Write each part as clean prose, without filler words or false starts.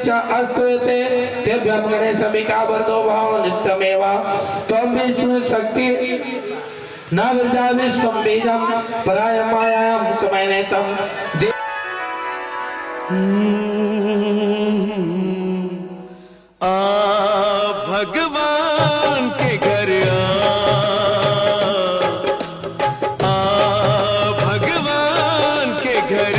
इच्छा अस्तुते तेभ्यः गणेशमिका वर्धो भाव नित्यमेव त्वं विष्णु शक्ति न विद्या विश्वं बीजं पराय मायां समयनेतं भगवान के घर भगवान के घर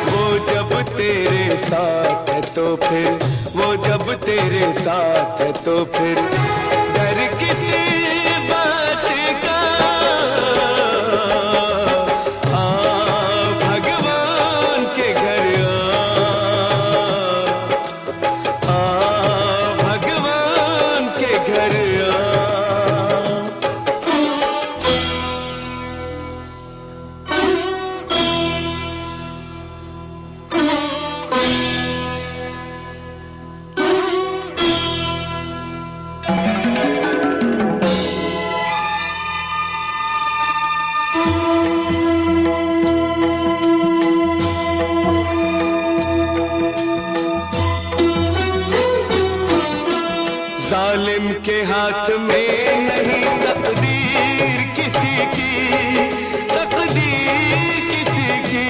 वो जब तेरे साथ है तो फिर वो जब तेरे साथ है तो फिर डर किसी बात का भगवान के घर भगवान के घर जालिम के हाथ में नहीं तकदीर किसी की तकदीर किसी की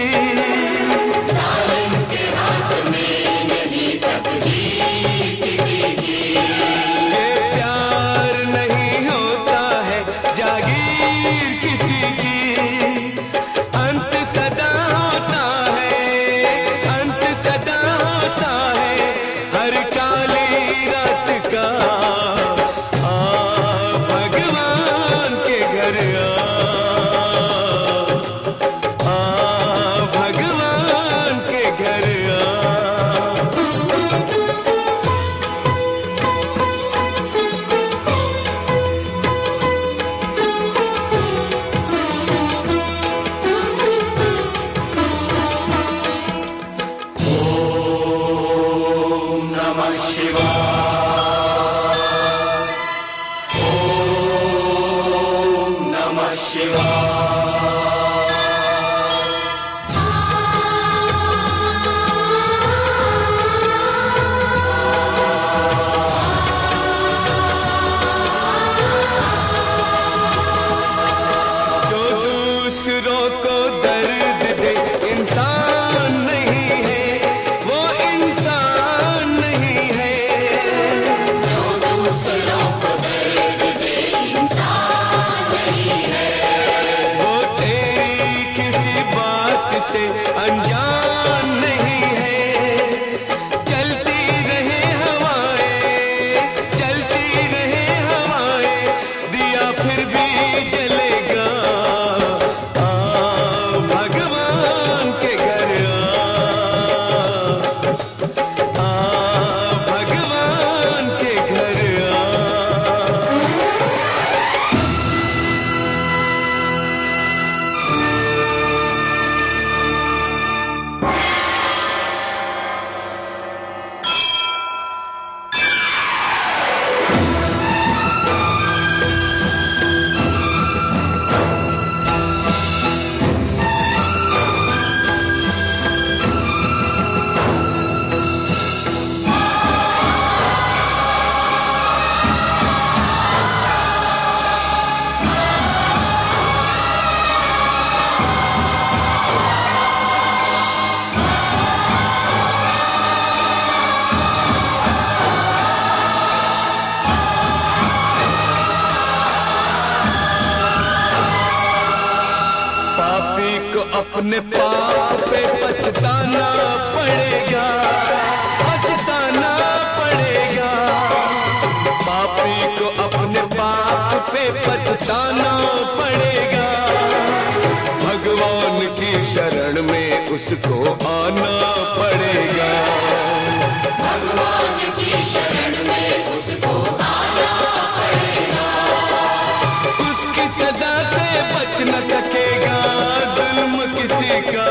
जालिम के हाथ में नहीं तकदीर किसी की ये प्यार नहीं होता है जागीर किसी की अंत सदा होता है अंत सदा होता है हर काली रात का भगवान के घर भगवान के घर नमः शिवाय ओम नमः शिवाय जो दूसरों को दर्द दे इंसान नहीं है वो इंसान नहीं है जो दूसरों को दर्द दे इंसान नहीं है वो तेरी किसी बात से अनजान नहीं है चलती रहे हवाएं दिया फिर भी जलेगा भगवान के घर भगवान के घर पापी को अपने पाप पे पछताना पड़ेगा पछताना पड़ेगा पापी को अपने पाप पे पछताना पड़ेगा भगवान की शरण में उसको आना पड़ेगा भगवान की शरण में उसको आना पड़ेगा उसकी सजा से बच न सकेगा जुल्म किसी का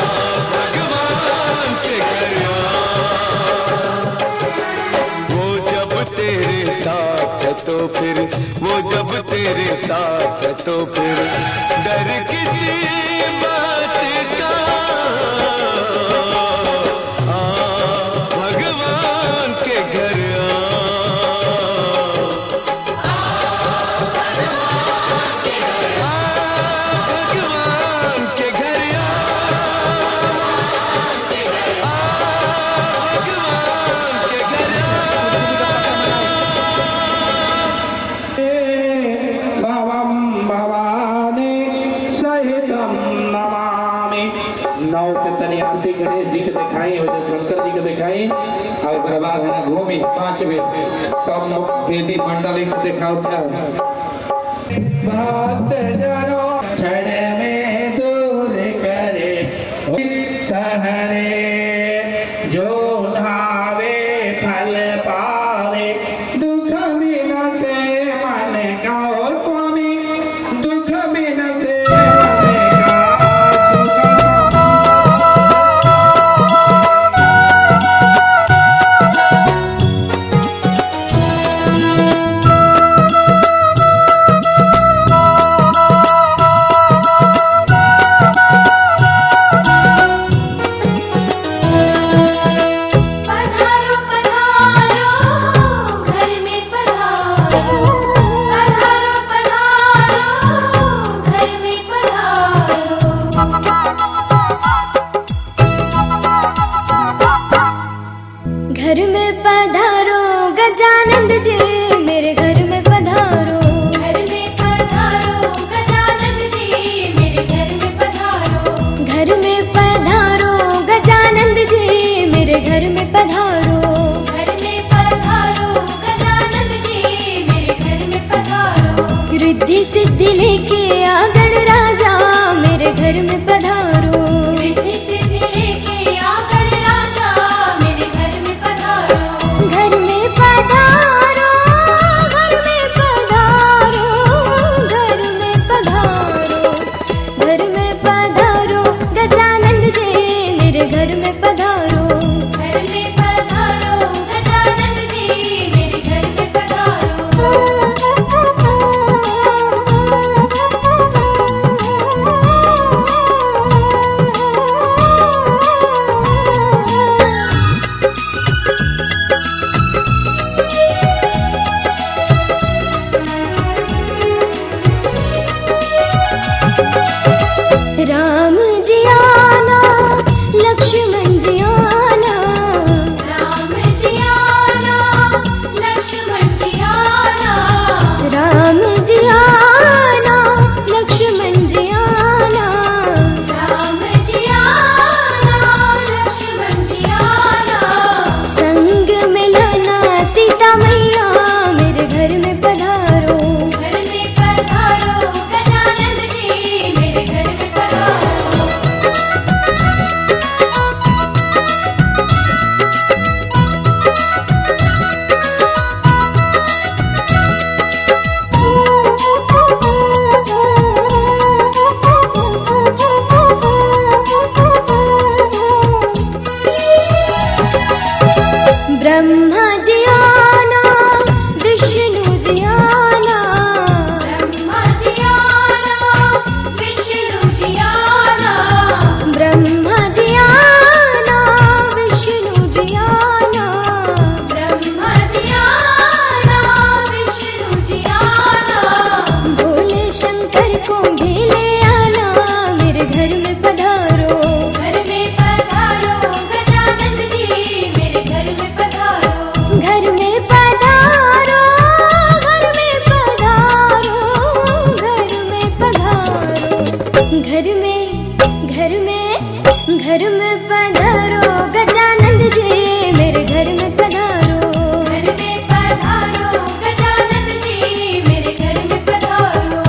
भगवान के घर वो जब तेरे साथ है तो फिर वो जब तेरे साथ है तो फिर डर किसी बात का। भगवान के घर भगवान के घर भवं भवानी सहितं नमामि। नौ के तनी आरती गणेश जी के दिखाई, वजह शंकर जी के दिखाई, और ओकरा बाद है ना घूमी 5 बेर सब वेदी मंडल के दिखाओ। क्या भक्त जनों क्षण में दूर करे सहरे, जो धावे फल पावे, दुख बिन से मन का हो स्वामी, दुख बिन से मन का सुख पधारो पधारो घर में पधारो, पधारो पधारो घर में पधारो। घर में पधारो गजानंद जी, मेरे घर में पधारो। घर में पधारो गजानंद जी, मेरे घर में पधारो। घर में पधारो गजानंद जी, मेरे घर में पधारो। घर में पधारो गजानंद जी, मेरे घर में पधारो। रिद्धि सिद्धि लेके आ गणराजा, मेरे घर में पधारो। रिद्धि सिद्धि लेके आ गणराजा, मेरे घर में पधारो। घर में पधारो, घर में पधारो, घर में पधारो। घर में पधारो गजानंद जी, मेरे घर में पधारो। घर में पधारो गजानंद जी, मेरे घर में पधारो। राम जी आना, लक्ष्मण जी आना। राम जी आना, लक्ष्मण जी आना। राम जी आना, लक्ष्मण जी आना। राम जी आना, लक्ष्मण जी आना। संग मिलना सीता मैया, मेरे घर में पधारो। घर में पधारो गजानंद जी, मेरे घर में पधारो। ब्रह्मा जी आना, विष्णु जी आना। ब्रह्मा जी आना, विष्णु जी आना। ब्रह्मा जी आना, विष्णु जी आना। ब्रह्मा जी आना, विष्णु जी आना। भोले शंकर को घेले आना, मेरे घर में पधारो। घर में पधारो गजानंद जी, मेरे घर में पधारो। घर में पधारो, घर में पधारो, घर में पधारो। घर में पधारो गजानंद जी, मेरे घर में पधारो। घर में पधारो गजानंद जी, मेरे घर में पधारो।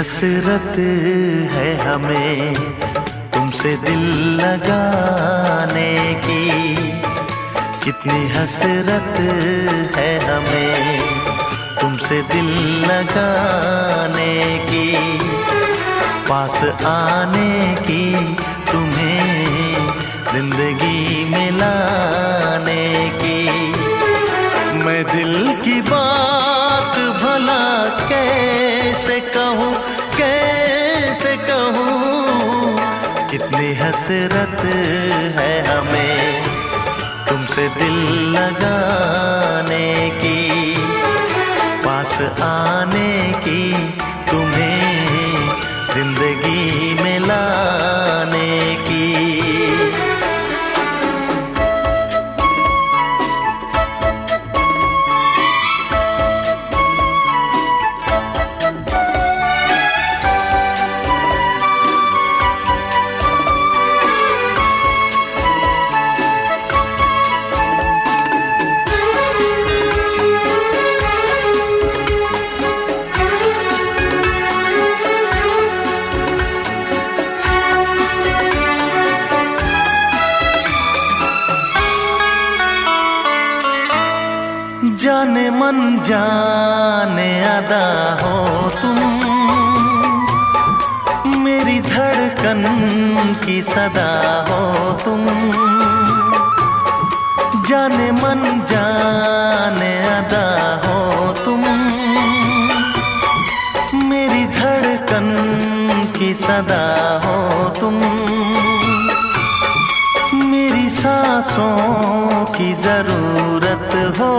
हसरत है हमें तुमसे दिल लगाने की, कितनी हसरत है हमें तुमसे दिल लगाने की, पास आने की, तुम्हें जिंदगी में लाने की। मैं दिल की बात भला कैसे कहूँ, कैसे कहूँ, कितनी हसरत है हमें तुमसे दिल लगाने की, पास आने की, तुम्हें जिंदगी में लाने की। जाने मन जाने अदा हो तुम, मेरी धड़कन की सदा हो तुम। जाने मन जाने अदा हो तुम, मेरी धड़कन की सदा हो तुम। मेरी सांसों की जरूरत हो,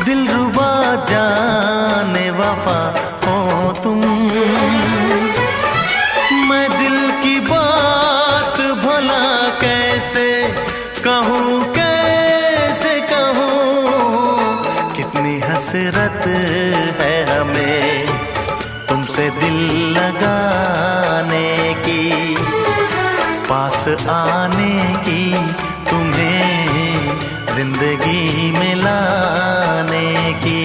दिलरुबा जाने वफा हो तुम। मैं दिल की बात भला कैसे कहूँ, कैसे कहूँ, कितनी हसरत है हमें तुमसे दिल लगाने की, पास आने की, तुम्हें जिंदगी में लाने की।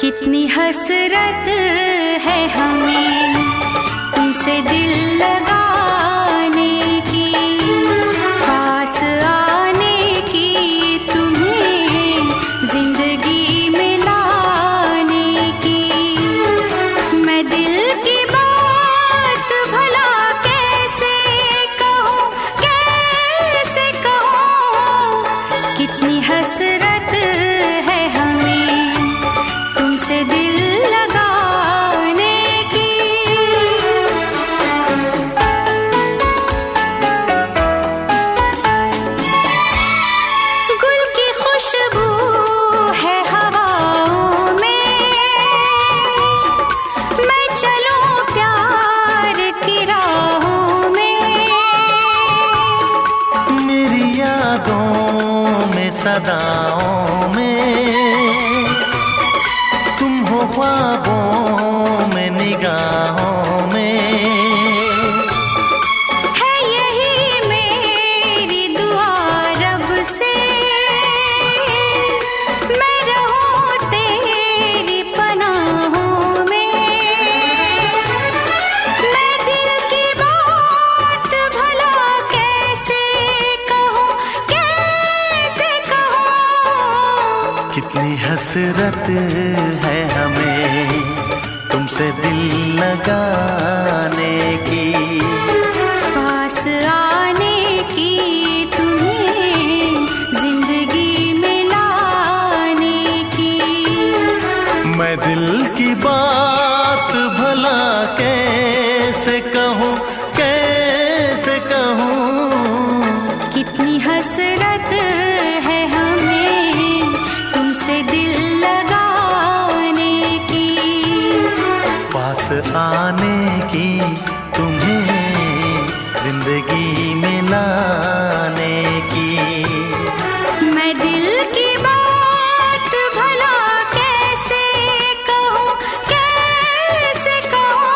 कितनी हसरत है हमें तुमसे दिल लगाने की, पास आने की, तुम्हें जिंदगी में लाने की। मैं दिल की बात भला कैसे कहूँ, कैसे कहूँ, कितनी हसरत है हमें तुमसे दिल लगाने की। गुल की खुशबू है हवाओं में, मैं चलूं प्यार की राहों में। मेरी यादों में सदाओं में, तुम हो ख्वाबों में निगाहों में। है यही मेरी दुआ रब से, मैं रहूं तेरी पनाहों में। मैं दिल की बात भला कैसे कहूँ, कैसे कहूँ, कितनी हसरत है हमें तुमसे दिल लगाने की, पास आने की, तुम्हें जिंदगी में लाने की। मैं दिल की बात भला हसरत है हमें तुमसे दिल लगाने की, पास आने की, तुम्हें जिंदगी में लाने की। मैं दिल की बात भला कैसे कहूँ, कैसे कहूँ।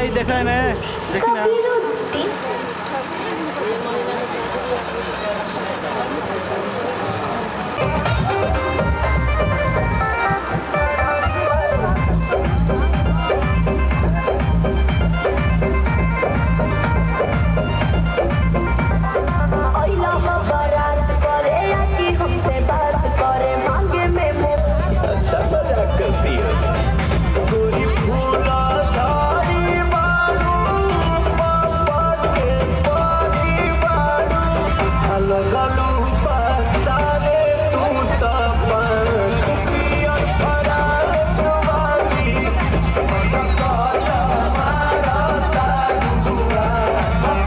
भाई देखा ना देखना अच्छा मजाक करती है गोरी फूला झाड़ी बारू पापा के पानी बारू लगलू पसारे तू पियर फराक वाली काला मारा तारुआ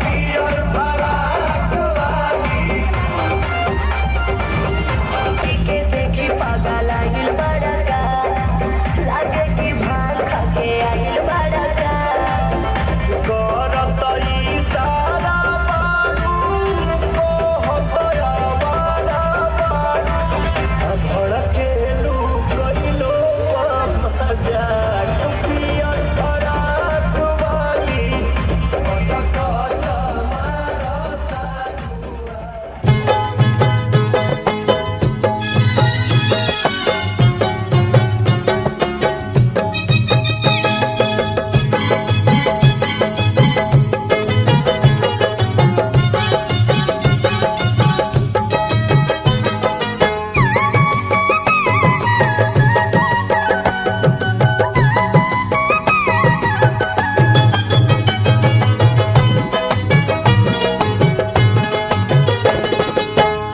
पियर फराक वाली के देखी पागल आइल बड़का लागे कि भांग खाके आइल बड़का करत इशारा बारू कहत आवारा बारू भड़केलू कइलो मजाक पियर फराक वाली काला मारा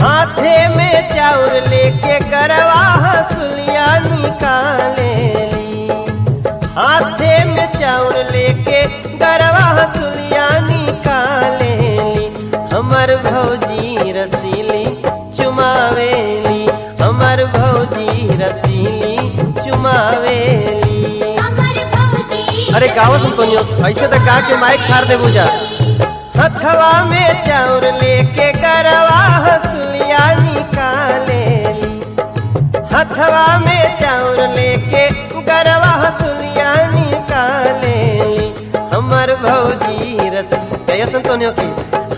हाथे में चाउर लेके गरवा हसुलिया निकाले ली हाथे में चाउर लेके गरवा हसुलिया निकाले ली हमर भौजी रसीली चुमावेली हमर भौजी रसीली चुमावेली अमर भौजी अरे गाँव सुन तो ऐसे तो गा के माइक फाड़ दे बुझा हथवा में चाउर लेके गरवा हसुलिया निकाले ली हथवा में चाउर लेके गरवा हसुलिया निकाले ली हमर भौजी रस क्या सुन तो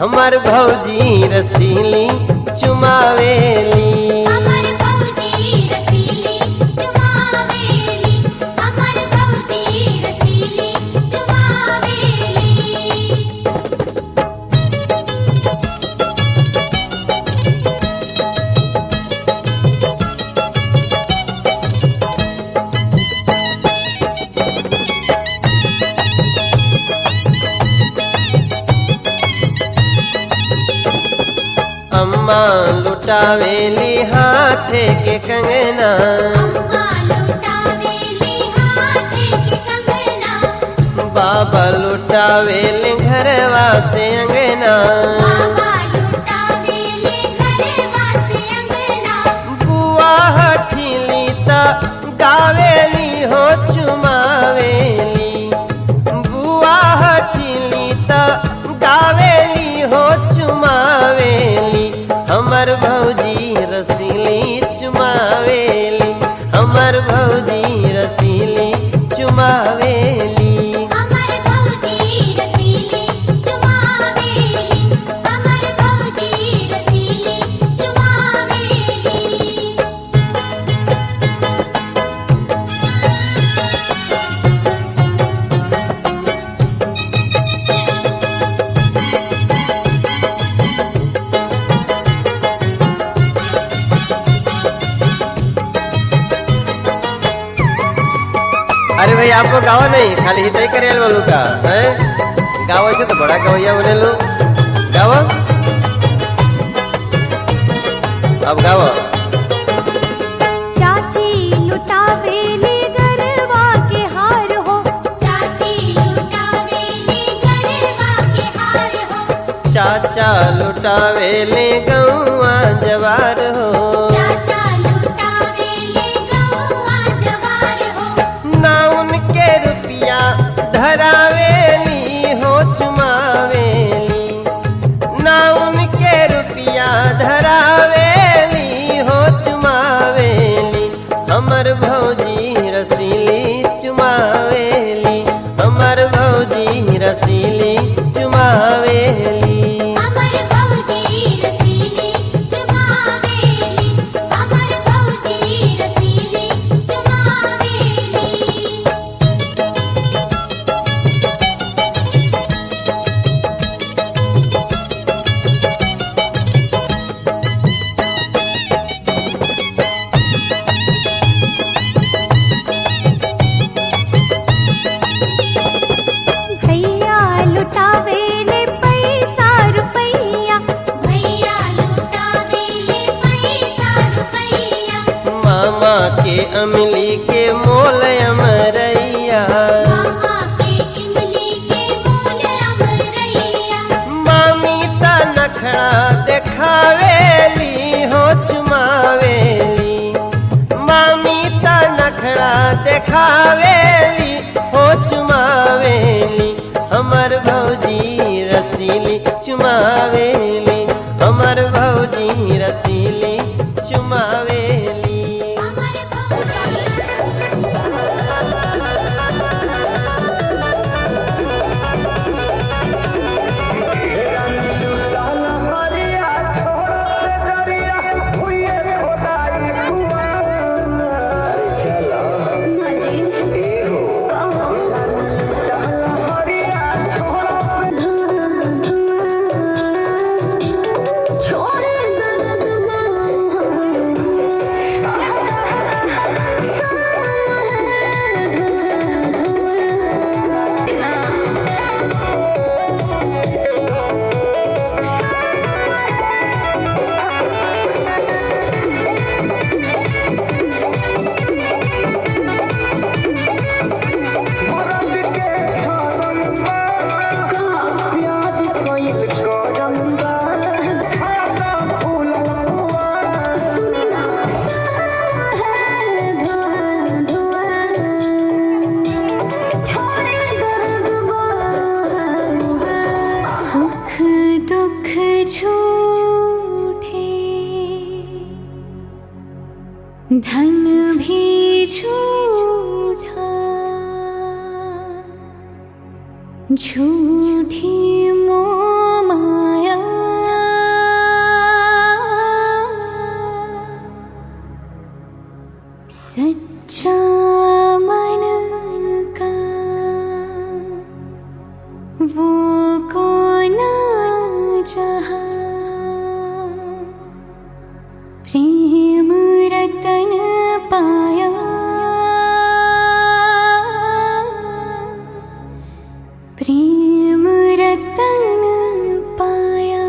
हमर भौजी रसीली चुमावेली अमर भौजी रसीली चुमावेली अमर भौजी रसीली चुमावेली अम्मा लुटावेली हाथे के कंगना अम्मा लुटावेली हाथे के कंगना बाबा लुटावेली घरवा से अंगना बाबा लुटावेली घरवा से अंगना बुआ हठीली त गावेली हो चुमावेली बुआ हठीली त गावेली हो चुमावेली हमर भौजी रसीली चुमावेली हमर भौजी रसीली चुमावेली अमर भौजी रसीली चुमावेली अमर भौजी रसीली चुमावेली अरे भाई आपको गावा नहीं खाली हित ही करे बोलू का है गावा से तो बड़ा गवैया बने लो गावा अब गावा चाची लुटावेली गरवा के हार हो चाची लुटावेली गरवा के हार हो चाचा लुटावेले गौआ जवार हो चाचा लुटावेली गौआ जवार हो ना उनके रुपया धरावेली हो चुमावेली ना उनके रुपया धरावेली हो चुमावेली हमर भौजी रसीली चुमावेली हमर भौजी नखड़ा देखावेली हो चुमावेली, मामी ता नखड़ा देखावेली हो चुमावेली, हमर भौजी रसीली चुमावेली, हमर भौजी रसीली चुमावेली। धन भी झूठा, झूठी मोह माया, सच्चा मन का वो कौन जहाँ, प्रेम रतन पाया, प्रेम रतन पाया।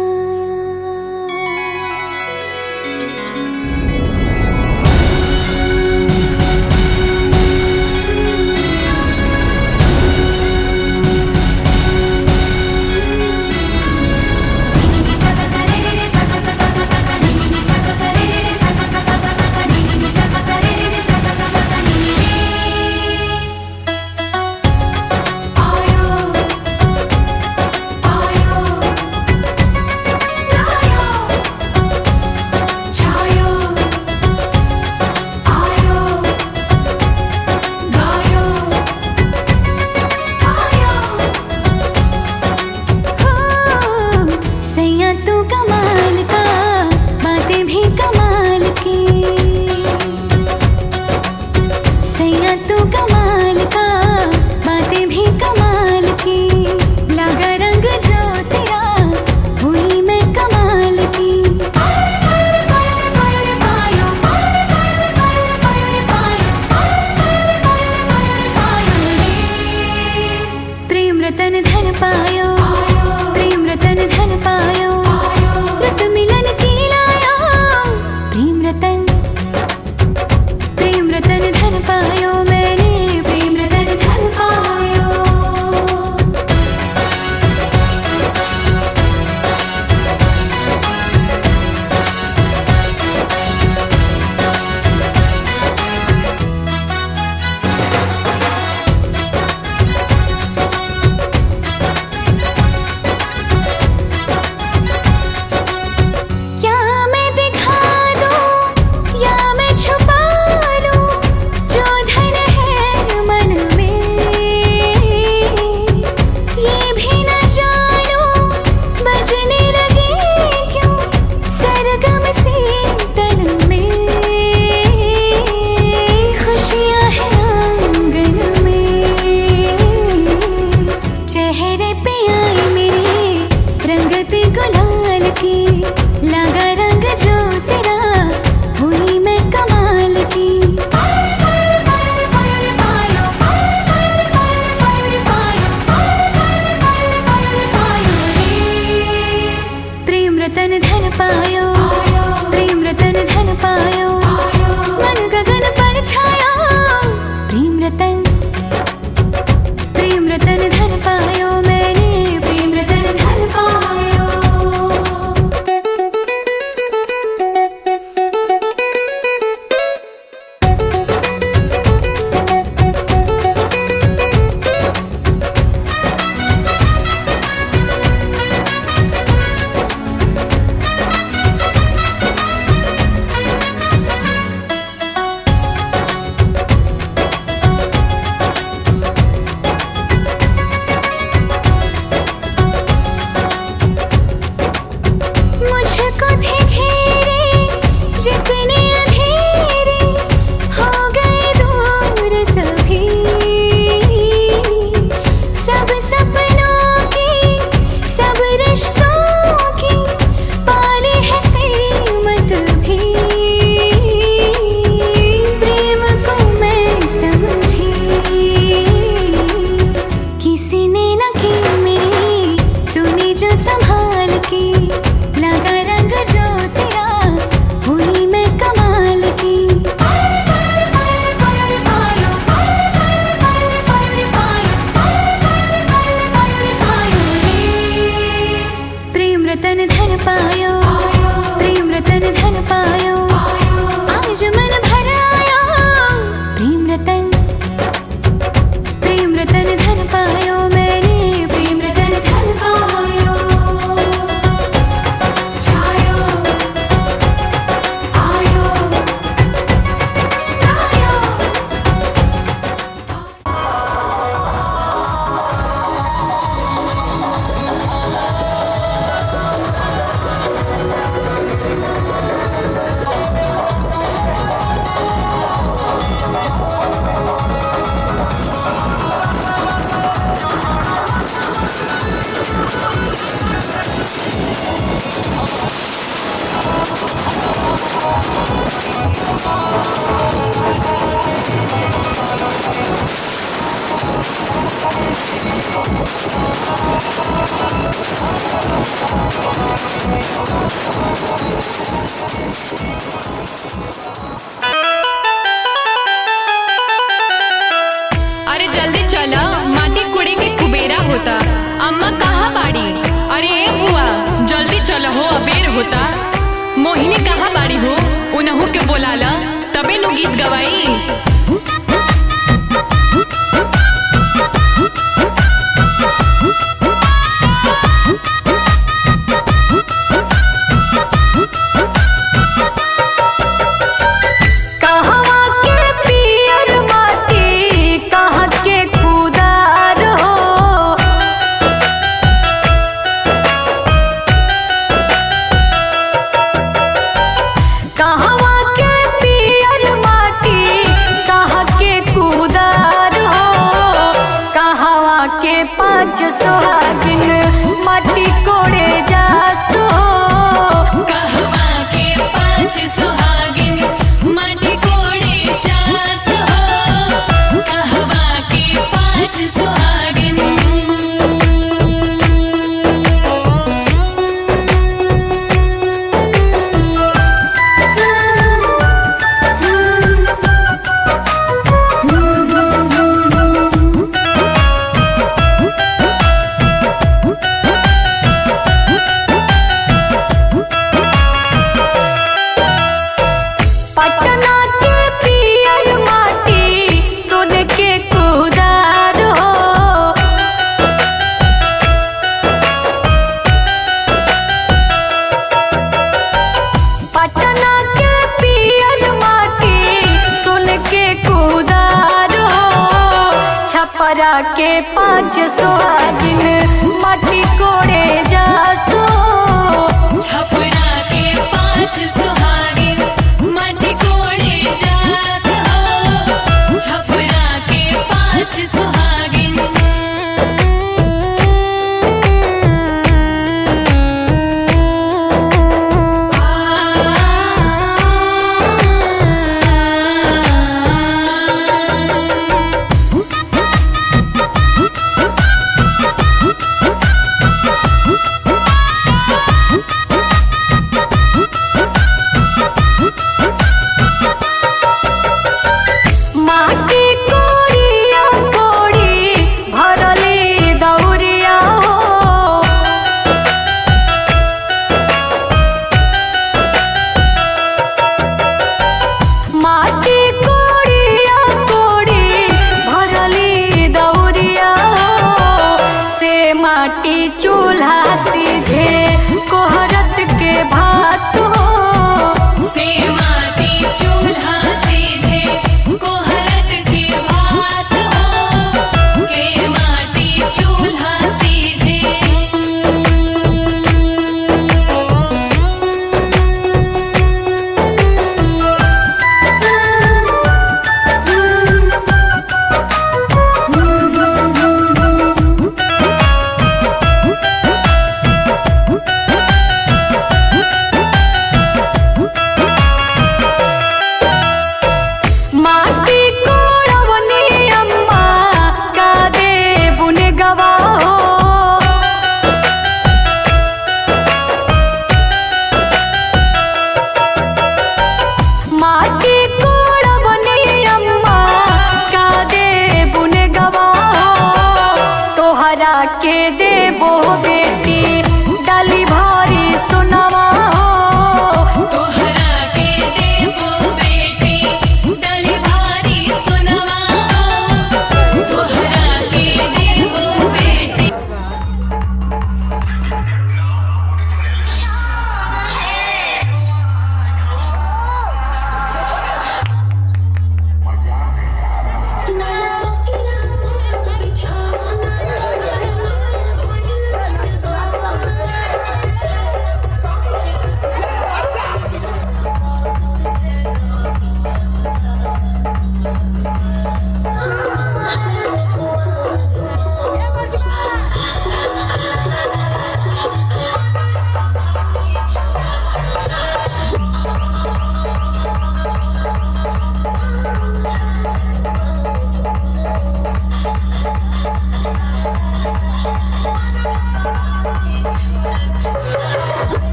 रतन धन पायो मैंने, प्रेम रतन धन पायो। रिश्तों की पाली है कीमत भी, प्रेम को मैं समझी किसी ने न की मेरी, तूने जो संभाल की, लगा रंग जो तेरा हुई मैं कमाल की। प्रेम रतन धन पायो, प्रेम रतन धन पायो, आज मन भर आयो। प्रेम रतन धन पायो मैंने, प्रेम रतन धन पायो। छायो आयो आयो। अरे जल्दी चला, माटी कुड़ी के कुबेरा होता। अम्मा कहाँ बाड़ी? अरे ए बुआ जल्दी चलो हो, अबेर होता। मोहिनी कहाँ बाड़ी हो? उनहु के बोलाला, तबे नु गीत गवाई। कहवा के पियर माटी, कहाँ के खुदार हो। कहवा के पियर माटी, कहाँ के खुदार हो। कहवा के पाँच सुहागिन माटी कोड़े जासो। कहवा के पाँच सुहागिन माटी कोड़े जास हो। कहवा के पाँच सुहागिन। पटना के पियर माटी, सोन के कुदार हो। पटना के पियर माटी, सोन के कुदार हो। छपरा के पाँच सुहागिन माटी कोड़े जासो। छपरा के पाँच सुहागिन माटी कोड़े जास हो। छपरा के पाँच सुहागिन। माटी कोड़िया कोड़ी भरली दौरिया हो। माटी कोड़िया कोड़ी भरली दौरिया हो। से माटी चूल्हा सीझे कोहरत के भात हो। से माटी चूल्हा सीझे कोहरत के भात हो। से माटी चूल्हा सीझे। देबो बेटी डाली भारी सुनवा हो तोहरा के देबो बेटी डाली भारी सुनवा हो तोहरा के देबो बेटी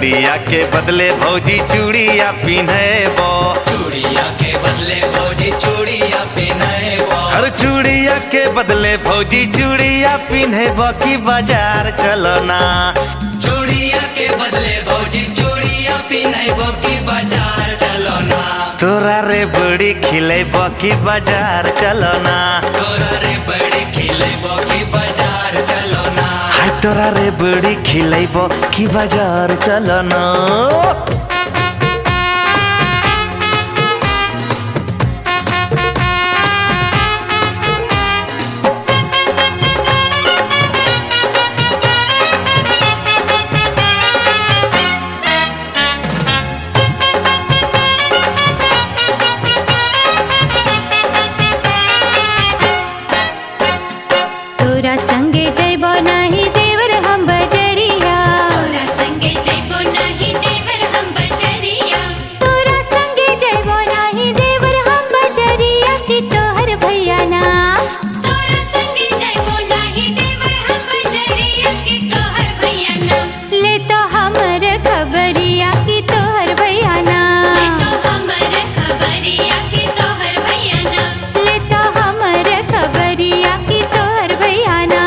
चूड़िया के बदले भौजी चूड़िया पिन्हेबो। चूड़िया के बदले भौजी चूड़िया पिन्हेबो। अरे चूड़िया के बदले भौजी चूड़िया पिन्हेबो की बाजार चलो ना। चूड़िया के बदले भौजी चूड़िया पिन्हेबो की बाजार चलो ना। तोरा रे बड़ी खिलेबो की बाजार चलो ना। तोरा रे बड़ी खिलेबो की बाजार चलो ना। हाय तोरा रे बड़ी खिलेबो की बाजार चलो ना। तोरा संगे जइबो नाही देवर हम बजरिया। तोरा संगे जइबो नाही देवर हम बजरिया। तोरा संगे जइबो नाही देवर हम बजरिया कि तोहर भैया ना। तोरा संगे जइबो नाही देवर हम बजरिया कि तोहर भैया ना। ले तो हमर खबरिया कि तोहर भैया ना। ले तो हमर खबरिया कि तोहर भैया ना। ले तो हमर खबरिया कि तोहर भैया ना।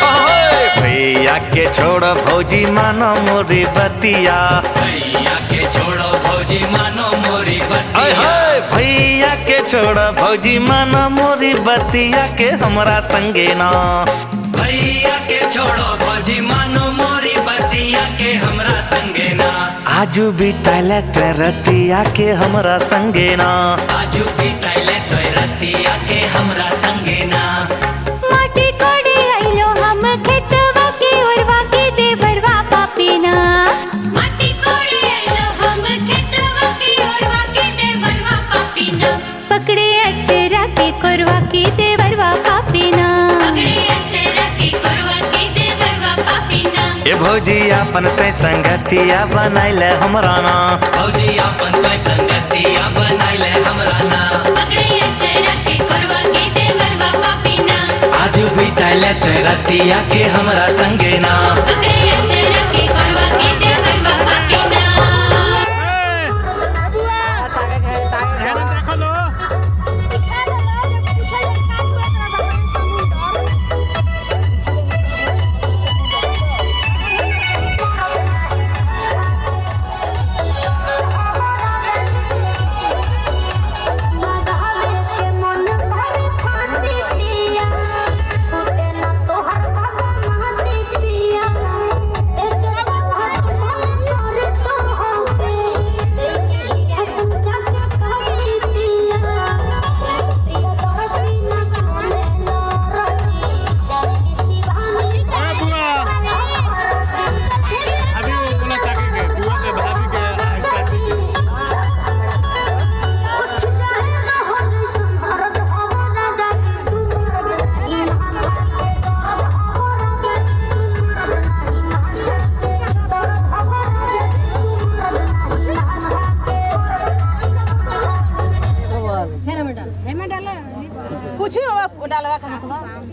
ओए भैया के छोड़ भौजी मानो मोरी बतिया। भैया के छोड़ो भौजी मानो मोरी आय बतिया। हाय भैया के छोड़ भौजी मानो मोरी बतिया के हमरा संगे ना। भैया के छोड़ो भौजी मानो मोरी बतिया के हमरा संगे ना। आजू बिताले ते रतिया के हमरा संगे ना। आजू बिताइले तोय रतिया के हमरा संगे ना। माटी कोड़ी आइलो हम खेतवा के ओरवा के देवरवा पापीना। माटी कोड़ी आइलो हम खेतवा के ओरवा के देवरवा पापीना। पकड़े अचरा के कोरवा के देवरवा पापीना। पकड़े अचरा के कोरवा के देवरवा पापीना। ए भौजी अपन ते संगतिया बनाइले हमरा ना। भौजी अपन कोई संगतिया बनाइले हमरा ना। पकड़े अचरा के कोरवा के देवरवा पापीना। आजू बिताइले तोय रतिया के हमरा संगे ना। पकड़े अचरा के कोरवा के देवरवा पापीना।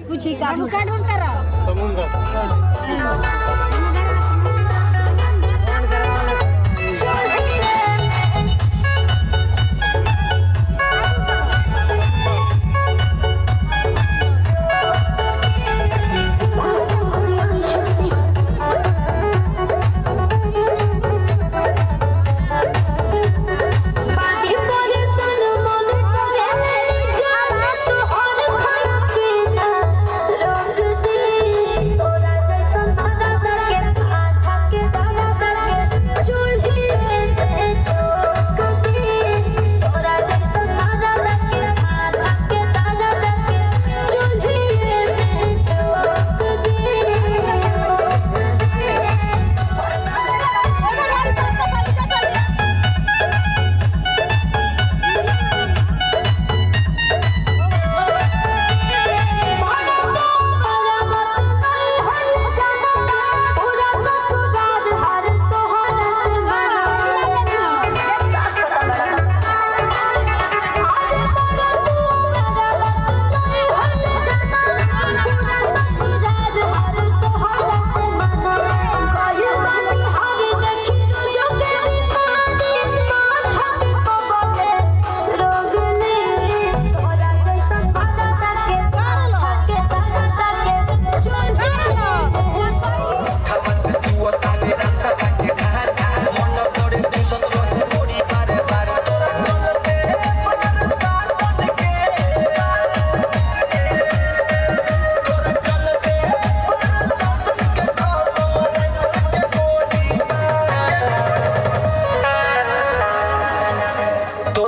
पूछी काटू काटू करा तोरा जैसन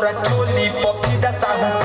तोरा चोली पपी दसाहू